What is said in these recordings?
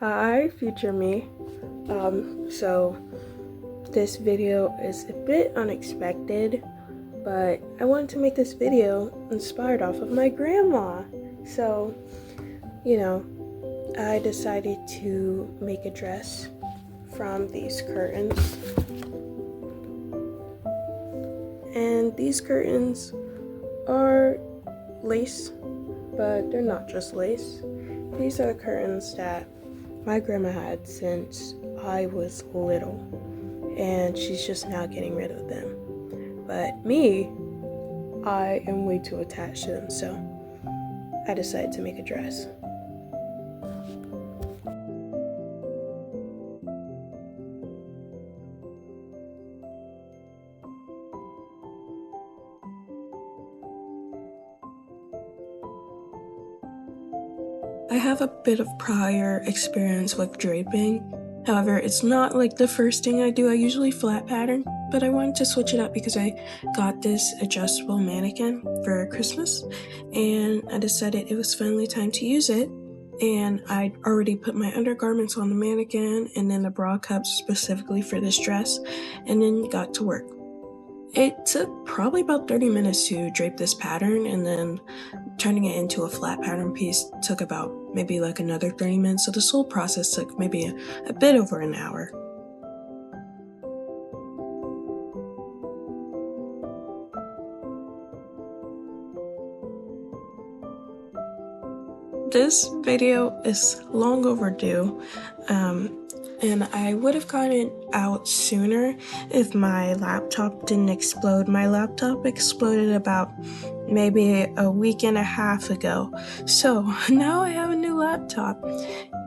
Hi, future me. So this video is a bit unexpected, but I wanted to make this video inspired off of my grandma. So, I decided to make a dress from these curtains. And these curtains are lace, but they're not just lace. These are the curtains that my grandma had since I was little, and she's just now getting rid of them. But me, I am way too attached to them, so I decided to make a dress. I have a bit of prior experience with draping. However, it's not like the first thing I do. I usually flat pattern, but I wanted to switch it up because I got this adjustable mannequin for Christmas, and I decided it was finally time to use it. And I'd already put my undergarments on the mannequin and then the bra cups specifically for this dress, and then got to work. It took probably about 30 minutes to drape this pattern, and then turning it into a flat pattern piece took about maybe like another 30 minutes. So this whole process took maybe a bit over an hour. This video is long overdue, and I would have gotten it out sooner if my laptop didn't explode. My laptop exploded about maybe a week and a half ago, so now I have a new laptop.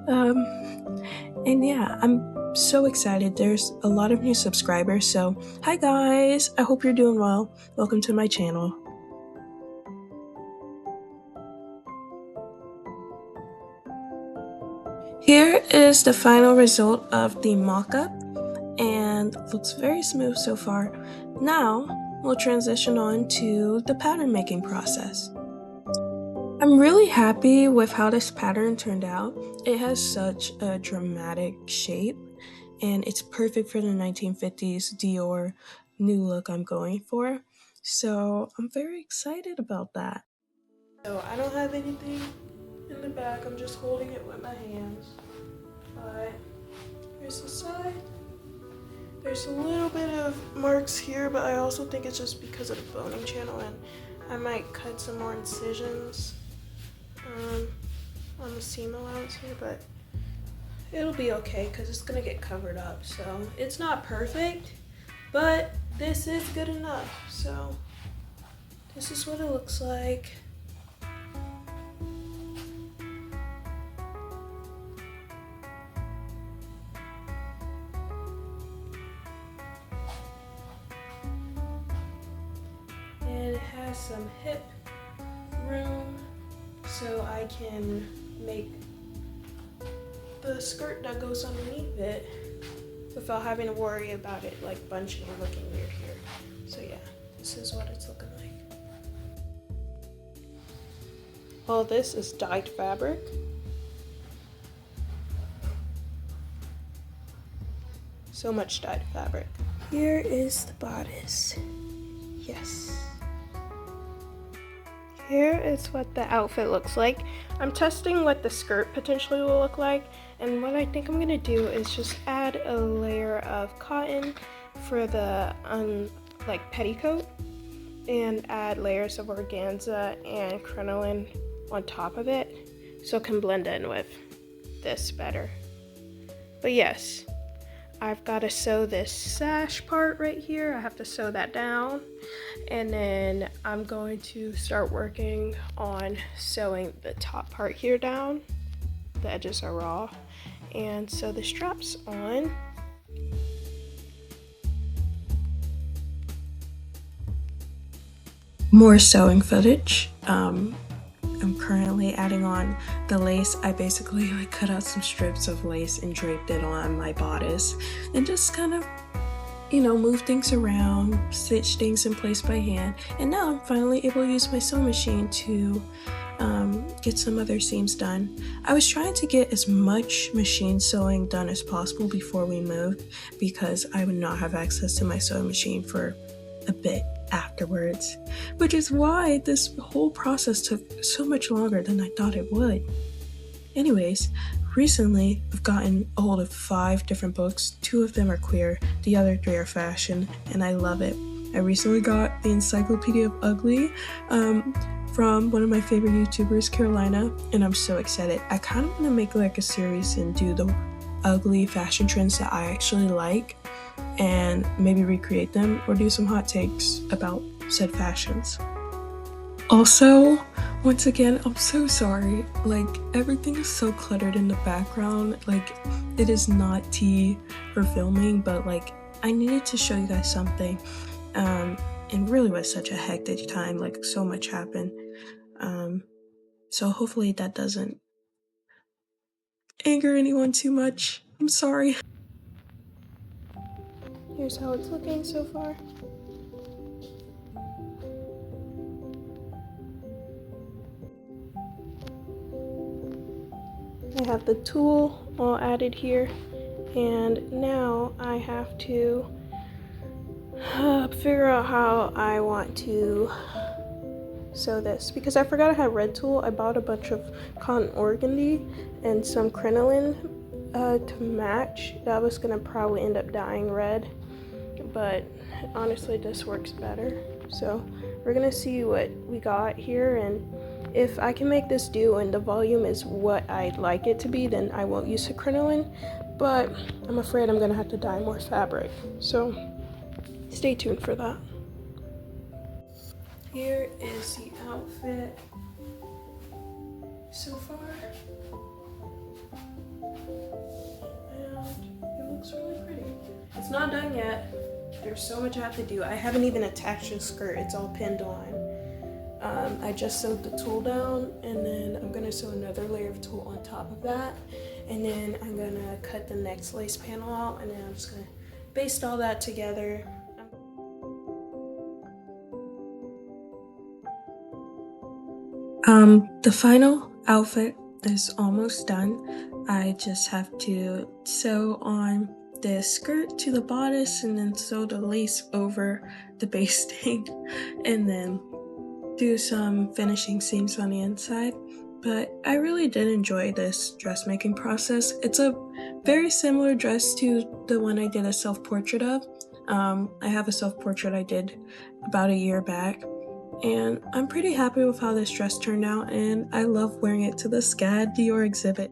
And yeah, I'm so excited. There's a lot of new subscribers, so hi guys, I hope you're doing well. Welcome to my channel. Here is the final result of the mock-up, and looks very smooth so far. Now we'll transition on to the pattern making process. I'm really happy with how this pattern turned out. It has such a dramatic shape, and it's perfect for the 1950s Dior new look I'm going for. So I'm very excited about that. So I don't have anything in the back, I'm just holding it with my hands. But here's the side. There's a little bit of marks here, but I also think it's just because of the boning channel, and I might cut some more incisions on the seam allowance here, but it'll be okay because it's gonna get covered up. So it's not perfect, but this is good enough. So this is what it looks like. And it has some hip room so I can make the skirt that goes underneath it without having to worry about it like bunching and looking weird here. So yeah, this is what it's looking like. All this is dyed fabric. So much dyed fabric. Here is the bodice. Yes. Here is what the outfit looks like. I'm testing what the skirt potentially will look like, and what I think I'm gonna do is just add a layer of cotton for the petticoat, and add layers of organza and crinoline on top of it so it can blend in with this better. But yes, I've got to sew this sash part right here. I have to sew that down, and then I'm going to start working on sewing the top part here down. The edges are raw, and sew the straps on. More sewing footage. I'm currently adding on the lace. I basically cut out some strips of lace and draped it on my bodice, and just kind of, move things around, stitch things in place by hand. And now I'm finally able to use my sewing machine to get some other seams done. I was trying to get as much machine sewing done as possible before we moved because I would not have access to my sewing machine for a bit afterwards, which is why this whole process took so much longer than I thought it would. Anyways, recently I've gotten a hold of 5 different books. 2 of them are queer, the other 3 are fashion, and I love it. I recently got the Encyclopedia of Ugly from one of my favorite YouTubers, Carolina, and I'm so excited. I kind of want to make like a series and do the ugly fashion trends that I actually like and maybe recreate them or do some hot takes about said fashions. Also, once again, I'm so sorry. Like, everything is so cluttered in the background. Like, it is not tea for filming, but like, I needed to show you guys something. It really was such a hectic time, like so much happened. So hopefully that doesn't anger anyone too much. I'm sorry. Here's how it's looking so far. I have the tulle all added here, and now I have to figure out how I want to sew this because I forgot I had red tulle. I bought a bunch of cotton organdy and some crinoline to match. That was gonna probably end up dyeing red, but honestly this works better. So we're gonna see what we got here, and if I can make this do and the volume is what I'd like it to be, then I won't use the crinoline, but I'm afraid I'm gonna have to dye more fabric. So stay tuned for that. Here is the outfit so far, and it looks really pretty. It's not done yet. There's so much I have to do. I haven't even attached the skirt. It's all pinned on. I just sewed the tulle down, and then I'm gonna sew another layer of tulle on top of that, and then I'm gonna cut the next lace panel out, and then I'm just gonna baste all that together. The final outfit is almost done. I just have to sew on the skirt to the bodice and then sew the lace over the basting and then do some finishing seams on the inside. But I really did enjoy this dressmaking process. It's a very similar dress to the one I did a self-portrait of. I have a self-portrait I did about a year back, and I'm pretty happy with how this dress turned out, and I love wearing it to the SCAD Dior Exhibit.